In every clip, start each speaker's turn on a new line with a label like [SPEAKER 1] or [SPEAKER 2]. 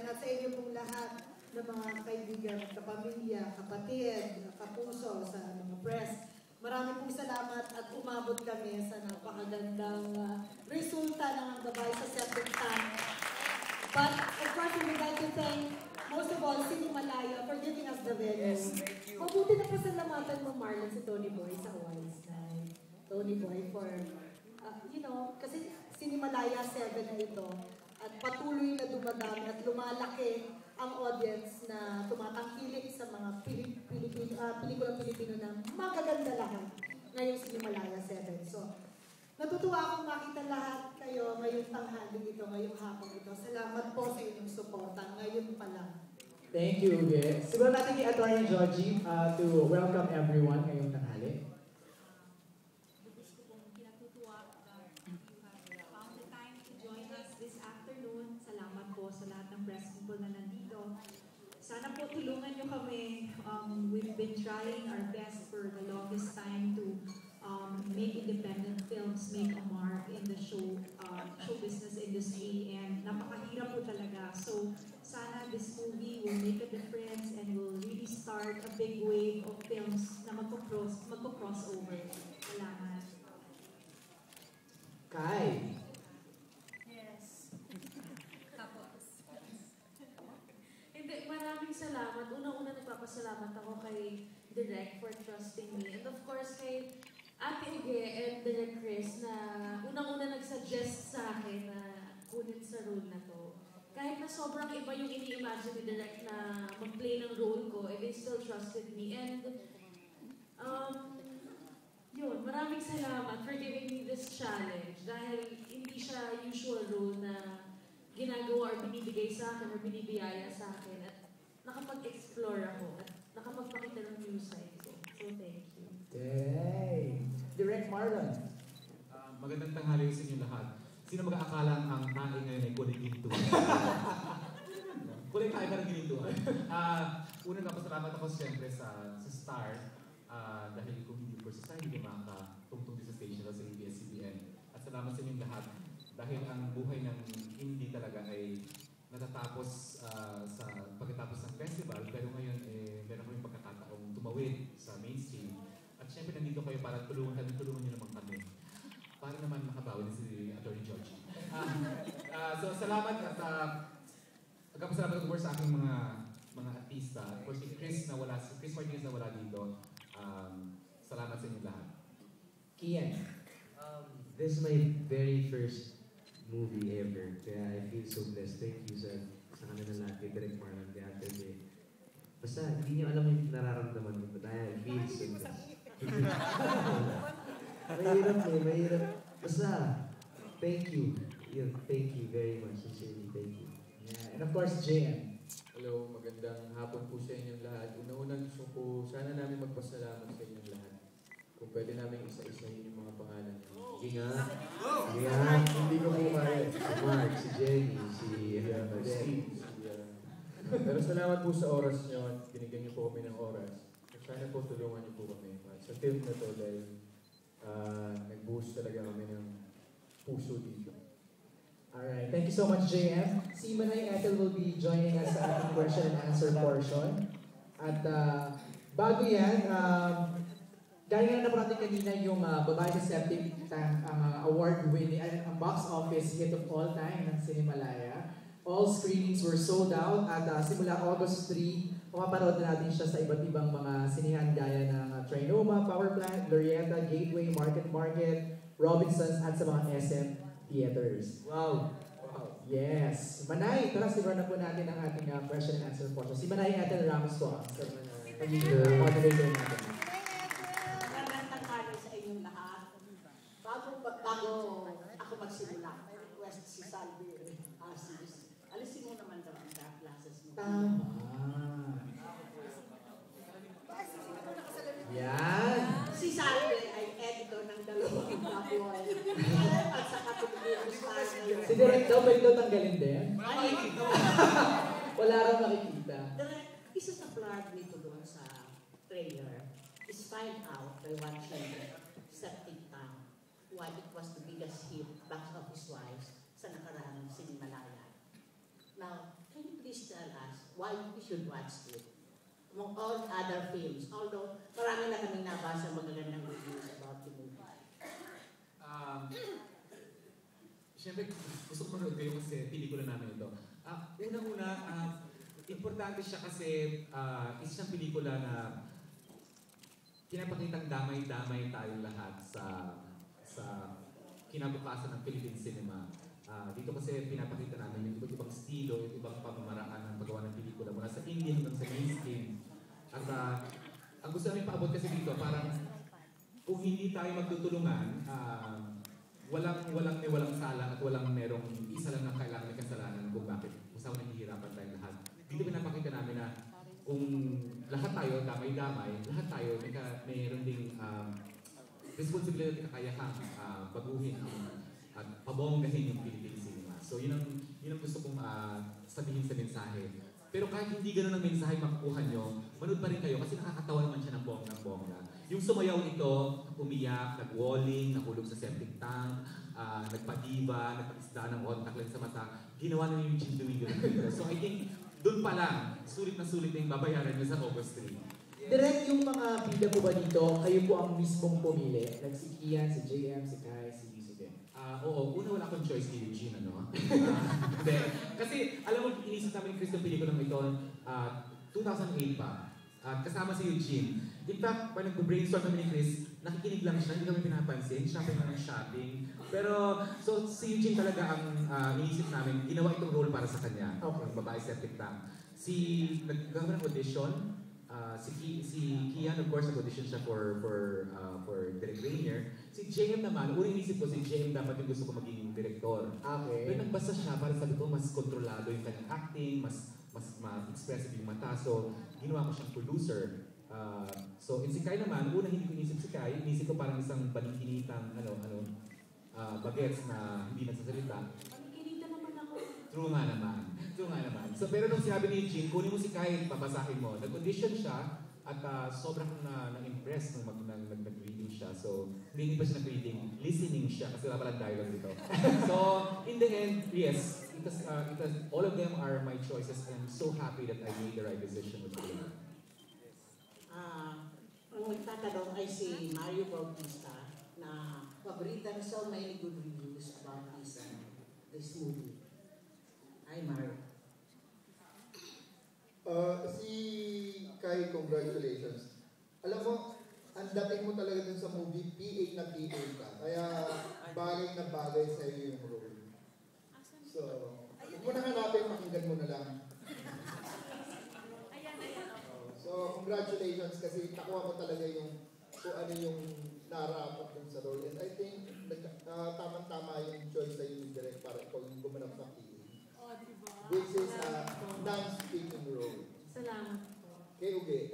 [SPEAKER 1] at sa inyo pong lahat ng mga kaibigan, kapamilya, kapatid, kapuso, sa mga press. Marami pong salamat at umabot kami sa napakagandang resulta ng babae sa septic tank. But of course, we would like to thank most of all, Sinimalaya for giving us the venue.
[SPEAKER 2] Yes, thank you.
[SPEAKER 1] Mabuti na pasalamatan mo, Marlon, si Tony Boy sa Wise Night. Tony Boy for, kasi Sinimalaya 7 na ito at patuloy na dumadami at lumalaki ang audience na tumatangkilik sa mga pelikulang Pilipino na magaganda lahat ngayong Sinimalaya 7. So, natutuwa akong makita lahat kayo ngayong tanghali ito, ngayong hapon ito. Salamat po sa inyong suporta ngayon pa lang.
[SPEAKER 3] Thank you, Uge. Siguro natin kay Atty. Georgie to welcome everyone ngayong tanghali.
[SPEAKER 4] Gusto kong pinatutuwa that you have found the time to join us this afternoon. Salamat po sa lahat ng press people na nandito. Sana po tulungan nyo kami. We've been trying our best for the longest time to make independent films make a mark in the show business industry, and napakahirap po talaga. So sana this movie will make a difference and will really start a big wave of films na magko-crossover. Salamat.
[SPEAKER 3] Kai.
[SPEAKER 5] Yes. Tapos. Hindi, maraming salamat. Una-una nagpapasalamat ako kay Direk for trusting me. And of course, kay Ate Uge and Direk Chris na unang-una nag-suggest sa akin na kunin sa role na to. Kahit na sobrang iba yung ini-imagine ni Direk na mag-play ng role ko, they still trusted me. And, yun, maraming salamat for giving me this challenge dahil hindi siya usual role na ginagawa or binibigay sa akin or binibiyaya sa akin at nakapag-explore ako at nakapagpakita ng new side ko. So, thank you.
[SPEAKER 3] Yay! Direct Marlon.
[SPEAKER 6] Magandang tanghali sa inyo lahat. Sino mag-aakalang ang hain ngayon ay kulay ginto? Kulay tayo ka ng ginto. Unang napasalamat ako siyempre sa Star dahil kung hindi po sa Star, hindi makakatungtong din sa station sa ABS-CBN. At salamat sa inyong lahat dahil ang buhay ng hindi talaga ay natatapos sa pagkatapos ng festival, pero ngayon meron kaming pagkakataong tumawid sa mainstream. At syempre nandito kayo para tulungan nyo naman kami. Para naman makabawi si Atty. Georgie. So salamat at nagpapasalamat ako sa aking mga artista. Of course, si Chris Martinez na wala dito. Salamat sa inyo lahat.
[SPEAKER 3] Kian.
[SPEAKER 7] This is my very first movie ever. Kaya I feel so blessed. Thank you sa kanila lahat. Kay Direk Marlon, kay Ate Uge. Basta hindi niyo alam yung nararamdaman ko. Dahil I feel so blessed. Mahirap. Basta, thank you. Thank you very much. Sincerely, thank you.
[SPEAKER 3] Yeah. And of course, JM.
[SPEAKER 8] Hello, magandang hapon po sa inyong lahat. Una-una gusto ko, sana namin magpasalamat sa inyong lahat. Kung pwede namin isa-isahin yung mga pangalan niyo.
[SPEAKER 7] Sige nga.
[SPEAKER 8] Yeah, hindi ko po kaya.
[SPEAKER 7] Si Mark, si Jenny, si
[SPEAKER 8] Steve. Pero salamat po sa oras niyo at binigyan niyo po kami ng oras. At sana po tulungan niyo po kami. Sa film na to dahil nag-boost talaga kami ng puso dito.
[SPEAKER 3] Alright, thank you so much, JM. Si Manay Ethel will be joining us sa ating question and answer portion. At bago yan, gaya nga na po natin kanina yung Babae sa Septic Tank, ang award-winning, ang box office hit of all time ng Sinimalaya. All screenings were sold out at simula August 3, mapapanood na natin siya sa iba't ibang mga sinihan gaya ng Trinoma, Power Plant, Glorieta, Gateway, Market, Robinsons at sa mga SM theaters.
[SPEAKER 8] Wow!
[SPEAKER 3] Yes! Manay, tara sigawan na po natin ang ating question and answer portion. Si Manay Ethel Ramos po ang magiging moderator natin.
[SPEAKER 1] Magandang tanghali sa inyong lahat. Bago ako magsimula, request si Salvi Asis. Alisin mo naman daw ang dark glasses mo.
[SPEAKER 3] Tama. Yan!
[SPEAKER 1] Si Salvi ay editor ng dalawang tabloid. At sa katulungan
[SPEAKER 3] Si Direk daw, pwede daw tanggalin din?
[SPEAKER 1] Ay,
[SPEAKER 3] Wala raw makikita.
[SPEAKER 1] isa sa plot nito doon sa trailer is find out by watching Septic Tank why it was the biggest hit box office-wise sa nakaraang Sinimalaya. Now, can
[SPEAKER 2] you please tell us why we should watch it? Among all other films, although marami na kaming nabasa magagandang reviews about the movie.
[SPEAKER 6] Siyempre, gusto ko manood kayo kasi pelikula namin ito. Una-una, importante siya kasi isa siyang pelikula na pinapakitang damay-damay tayong lahat sa kinabukasan ng Philippine cinema. Dito kasi pinapakita namin yung iba't ibang estilo, yung ibang pamamaraan ng paggawa ng pelikula mula sa indie hanggang sa mainstream. At ang gusto namin paabot kasi dito, parang kung hindi tayo magtutulungan, walang sala at walang merong isa lang na kailangan ng kasalanan kung bakit kung saan nahihirapan tayong lahat. Dito pinapakita namin na kung lahat tayo, damay-damay, lahat tayo mayroon ding responsibility at kakayahang baguhin at pabonggahin yung Philippine cinema. So yun ang gusto kong sabihin sa mensahe. Pero kahit hindi ganun ang mensahe makukuha nyo, manood pa rin kayo kasi nakakatawa naman siya ng bongga. Yung sumayaw ito, umiyak, nag-walling, nahulog sa septic tank, nagpadiba, nagpatisda ng contact lens sa mata, ginawa na yung Eugene Domingo. So I think, doon pa lang, sulit na yung babayaran nyo sa August 3.
[SPEAKER 3] Direct yung mga bida po ba dito, kayo po ang mismong pumili? Like si Kian, si JM, si Kai, si
[SPEAKER 6] Oo, una wala akong choice kay Eugene, ano? Hindi. Kasi, alam mo, inisip namin ni Chris yung pelikulang ito, 2008 pa. Kasama si Eugene. In fact, pag nag-brainstorm kami ni Chris, nakikinig lang siya, hindi kami pinapansin, shopping na ng shopping. Pero, so si Eugene talaga ang inisip namin, ginawa itong role para sa kanya. Okay. Babae septic tank. Nagkakaroon ng audition, si Kian, of course, nag-audition siya for Derek Rainier. Si JM naman, unang inisip ko si JM dapat yung gusto ko maging director.
[SPEAKER 3] Okay.
[SPEAKER 6] Pero nagbasa siya, para sabi ko, mas kontrolado yung kanyang acting, mas expressive yung mata. So, ginawa ko siyang producer. So, si Kai naman, unang hindi ko inisip si Kai, inisip ko parang isang balikinitang, bagets na hindi nagsasalita.
[SPEAKER 5] Pagkikinita naman ako.
[SPEAKER 6] True nga naman. So, pero nung sinabi ni Jim, kunin mo si Kai, papasahin mo. Nag-audition siya at sobrang na-impress nung nag-reading siya. So, hindi pa siya nag-reading, listening siya kasi wala palang dialogue dito. So, in the end, yes, it was, all of them are my choices and I'm so happy that I made the right decision with them.
[SPEAKER 2] Ang nagtatanong ay si Mario Bautista na paborito so many good reviews about this movie. Hi, Mario.
[SPEAKER 8] Si Kai, congratulations. Alam mo, ang dating mo talaga dun sa movie, PA na PA ka. Kaya bagay na bagay sa iyo yung role. So, huwag mo na hanapin, pakinggan mo na lang. So, congratulations kasi nakuha mo talaga yung kung ano yung narapat dun sa role. And I think tamang-tama yung choice sa iyo ni Direk para ikaw yung gumanap ng PA. This is a non-speaking role.
[SPEAKER 5] Salamat po.
[SPEAKER 8] Okay.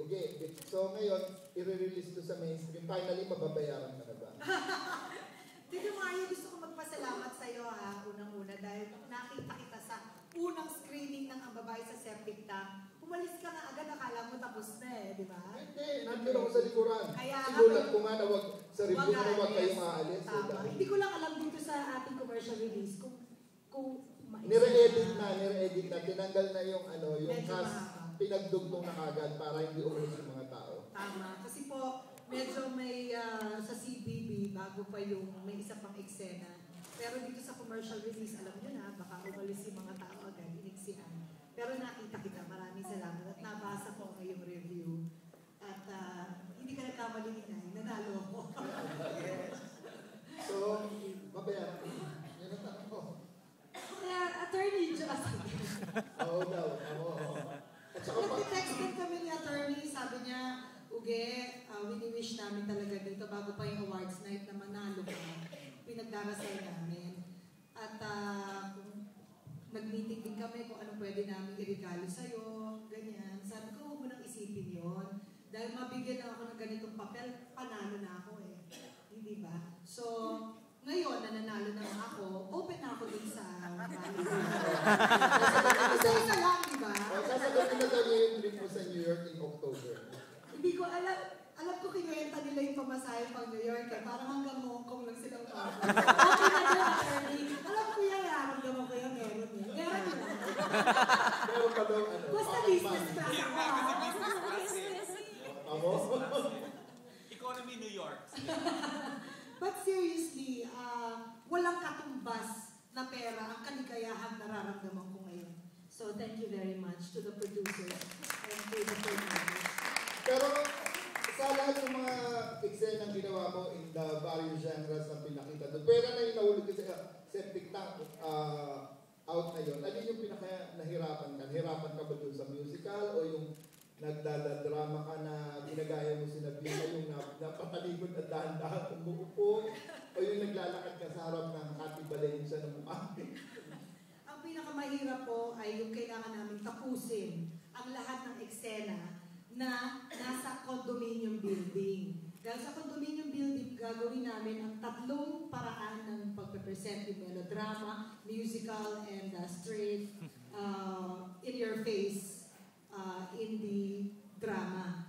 [SPEAKER 8] So ngayon, i-release to sa mainstream. Finally, mababayaran ka na ba?
[SPEAKER 1] Tito Mario, gusto ko magpasalamat sa iyo unang-una dahil nakita kita sa unang screening ng Ang Babae sa Septic Tank. Umalis ka na agad, akala mo tapos na di ba?
[SPEAKER 8] Hindi, nandun ako sa likuran.
[SPEAKER 1] Kaya
[SPEAKER 8] sinulat ko nga na sa review na wag kayo maalis.
[SPEAKER 1] Tama. Hindi ko lang alam dito sa ating commercial release kung
[SPEAKER 8] nire-edit na, tinanggal na yung yung
[SPEAKER 1] medyo
[SPEAKER 8] cast, pinagdugtong na kagad para hindi umalis yung mga tao.
[SPEAKER 1] Tama. Kasi po, medyo may sa CBB, bago pa yung may isa pang eksena. Pero dito sa commercial release, alam nyo na, baka umalis yung mga tao agad, iniksian. Pero nakita kita, maraming salamat at nabasa ko ang iyong review. At hindi ka nagkamali nanalo ako.
[SPEAKER 8] So, mabayaran ko. Yan ang tanong ko.
[SPEAKER 1] Attorney Just.
[SPEAKER 8] Oo daw, oo. At saka pa,
[SPEAKER 1] Nag-text din kami ni attorney, sabi niya, Uge, wini-wish namin talaga dito bago pa yung awards night na manalo ka. Pinagdarasal namin. At nag-meeting din kami kung ano pwede namin i-regalo sa'yo, ganyan. Sabi ko, huwag mo nang isipin yon. Dahil mabigyan lang ako ng ganitong papel, panalo na ako eh. Hindi ba? So, ngayon, nananalo na ako, open na ako din sa isa lang, di ba?
[SPEAKER 8] sasagutin na daw niya yung trip mo sa New York in October.
[SPEAKER 1] Hindi ko alam ko kinuwenta nila yung pamasahe pang New York eh. Parang hanggang Hong Kong lang silang ako. Okay na yun, attorney. Alam ko yan, naramdaman ko yan, meron eh. Meron yun.
[SPEAKER 8] Pero ano?
[SPEAKER 1] Basta
[SPEAKER 8] pocket
[SPEAKER 1] business
[SPEAKER 8] money.
[SPEAKER 1] class
[SPEAKER 9] Yung
[SPEAKER 1] ako.
[SPEAKER 9] nga kasi business class eh.
[SPEAKER 8] Ako?
[SPEAKER 9] Economy New York.
[SPEAKER 1] But seriously, walang katumbas na pera ang kaligayahan nararamdaman ko ngayon. So thank you very much to the producers and to the filmmakers.
[SPEAKER 10] Pero sa lahat ng mga eksenang ginawa mo in the various genres na pinakita doon, pera na yung nahulog ka sa septic tank out na yun, alin yung pinaka nahirapan ka? Nahirapan ka ba doon sa musical o yung nagdadadrama ka na ginagaya mo si Nabila, yung napatalikod at dahan-dahan umuupo, o yung naglalakad ka sa harap ng Kati Valencia ng mukha?
[SPEAKER 1] Ang pinakamahirap po ay yung kailangan namin tapusin ang lahat ng eksena na nasa condominium building. Dahil sa condominium building, gagawin namin ang tatlong paraan ng pagpe-present yung melodrama, musical, and straight in your face in the drama.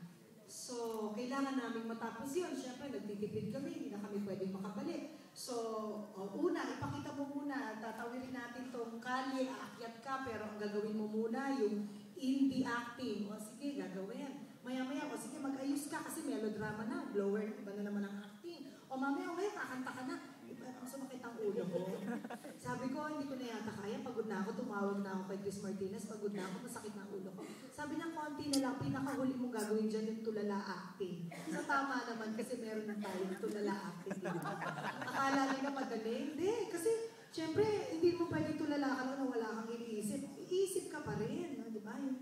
[SPEAKER 1] So, kailangan namin matapos yun. Siyempre, nagtitipid kami, hindi na kami pwedeng makabalik. So, una, ipakita mo muna, tatawirin natin tong kalye, aakyat ka, pero ang gagawin mo muna yung indie acting. O sige, gagawin. Maya-maya, o sige, mag-ayos ka kasi melodrama na, blower, iba na naman ang acting. O mamaya, kakanta ka na. Ang sumakit ang ulo ko. Sabi ko, hindi ko na yata kaya, pagod na ako, tumawag na ako kay Chris Martinez, pagod na ako, masakit na ang ulo ko. Sabi ng konti na lang, pinakahuli mong gagawin dyan yung tulala acting. So tama naman kasi meron na tayong tulala acting. Akala nila madali. Hindi, kasi syempre, hindi mo pwede tulala ka na wala kang iniisip. Iisip ka pa rin, no? Di ba? Ang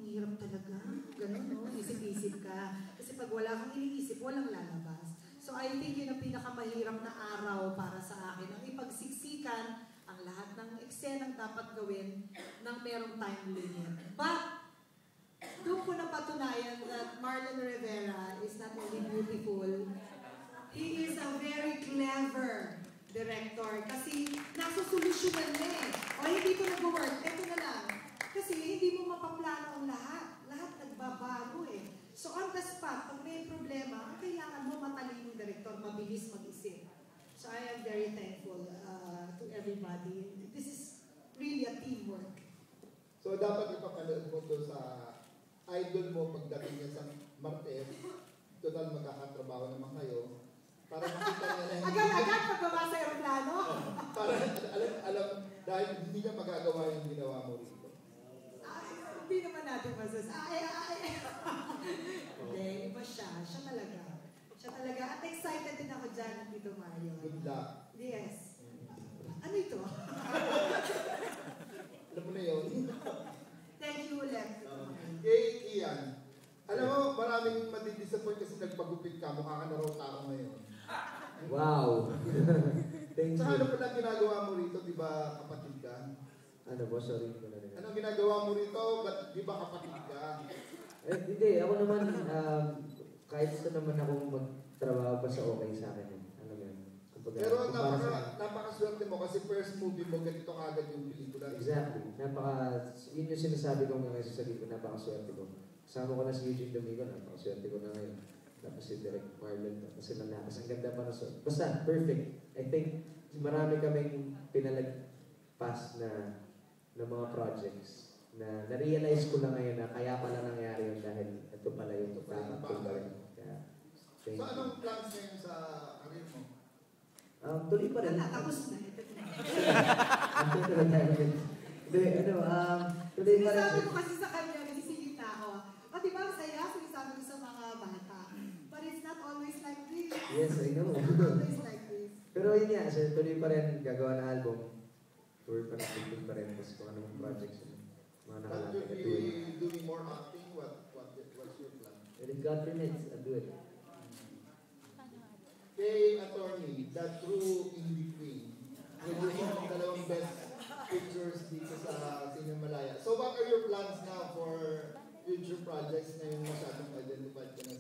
[SPEAKER 1] hirap talaga. Ganun, no? Isip-isip ka. Kasi pag wala kang iniisip, walang lalabas. So I think yun ang pinakamahirap na araw para sa akin. Ang ipagsiksikan ang lahat ng eksenang dapat gawin nang merong time limit. But, doon ko napatunayan that Marlon Rivera is not only beautiful, he is a very clever director. Kasi nasusolusyonan niya eh. O hindi ko nag-work, eto na lang. Kasi hindi mo mapaplano ang lahat. Lahat nagbabago eh. So on the spot, pag may problema, ang kailangan mo matalinong director, mabilis mag-isip. So I am very thankful to everybody. This is really a teamwork.
[SPEAKER 10] So dapat ipapanood mo to sa idol mo pagdating niya sa Martes. Total magkakatrabaho naman kayo. Para makita niya na hindi...
[SPEAKER 1] Agad-agad pagbaba sa aeroplano?
[SPEAKER 10] Para alam, dahil hindi niya magagawa yung ginawa mo rito.
[SPEAKER 1] Hindi naman natin masasabi. Hindi, iba siya. Siya talaga. Siya talaga. At excited din ako dyan, Tito Mario.
[SPEAKER 10] Good luck.
[SPEAKER 1] Yes. Ano ito?
[SPEAKER 10] Alam mo na yun?
[SPEAKER 1] Thank you ulit.
[SPEAKER 10] Kay Ian, alam mo, maraming madidisappoint kasi nagpagupit ka, mukha ka na raw tao ngayon.
[SPEAKER 7] Wow! Thank you.
[SPEAKER 10] Saka ano pala ginagawa mo rito, di ba kapatid ka?
[SPEAKER 7] Ano po, sorry ko na rin.
[SPEAKER 10] Anong ginagawa mo rito, ba't di ba kapatid ka?
[SPEAKER 7] Hindi, ako naman, kahit sa naman akong magtrabaho pa sa okay sa akin. Alam mo yun. Kumbaga,
[SPEAKER 10] Pero
[SPEAKER 7] kumpara sa-
[SPEAKER 10] napakaswerte mo kasi first movie mo, ganito kagad yung pelikula.
[SPEAKER 7] Exactly. Yun yung sinasabi ko ngayon sa sarili ko, napakaswerte ko. Kasama ko na si Eugene Domingo, napakaswerte ko na ngayon. Tapos si Direk Marlon, tapos sila Lakas. Ang ganda pa na so. Basta, perfect. I think, marami kaming pinalagpas na mga projects na na-realize ko lang ngayon na kaya pala nangyari yun dahil ito pala yung tamang gawin. Kaya, thank
[SPEAKER 10] So
[SPEAKER 7] you.
[SPEAKER 10] anong plans ngayon sa career mo?
[SPEAKER 7] Tuloy pa rin.
[SPEAKER 1] Wala, tapos na.
[SPEAKER 7] Tuloy tayo rin. Hindi, tuloy pa rin.
[SPEAKER 1] Sinasabi ko kasi sa kanya, nagsisigit na ako. O diba, saya, sinasabi ko sa mga bata. But it's not always like this.
[SPEAKER 7] Yes, I know.
[SPEAKER 1] It's not always like this.
[SPEAKER 7] Pero yun nga, so, tuloy pa rin gagawa ng album. Tour pa rin, pa rin. Tapos kung anong projects yun. Mga
[SPEAKER 10] But
[SPEAKER 7] nakalapit
[SPEAKER 10] you'll
[SPEAKER 7] na tuloy.
[SPEAKER 10] be doing more acting? What's your plan?
[SPEAKER 7] And if God permits, I'll do it.
[SPEAKER 10] Kay attorney, the true in-between, producing ng dalawang best pictures dito sa Cinemalaya. So what are your plans now for future projects na yung masyadong identified ka na